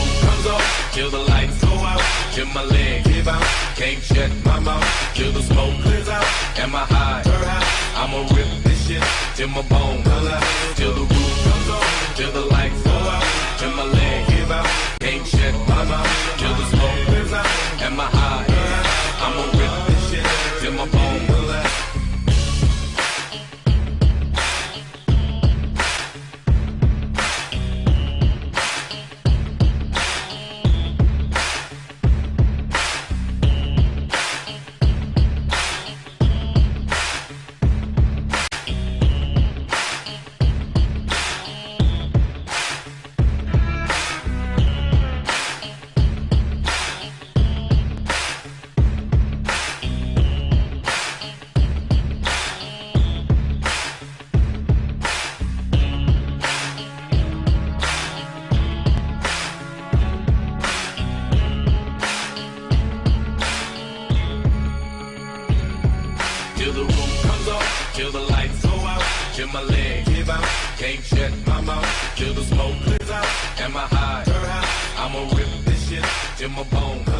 roof comes off, till the lights go out, till my legs give out. Can't shut my mouth, till the smoke clears out. Am I high? I'ma rip this shit till my bone color out, till the roof comes off, till the lights go out, till my legs give out. Can't shut my mouth, till the smoke clears out. Am I high? I'ma rip this shit till my bone color out. Till the roof comes off, till the lights go out, till my legs give out. Can't shut my mouth, till the smoke clears out. Am I high? I'ma rip this shit till my bone.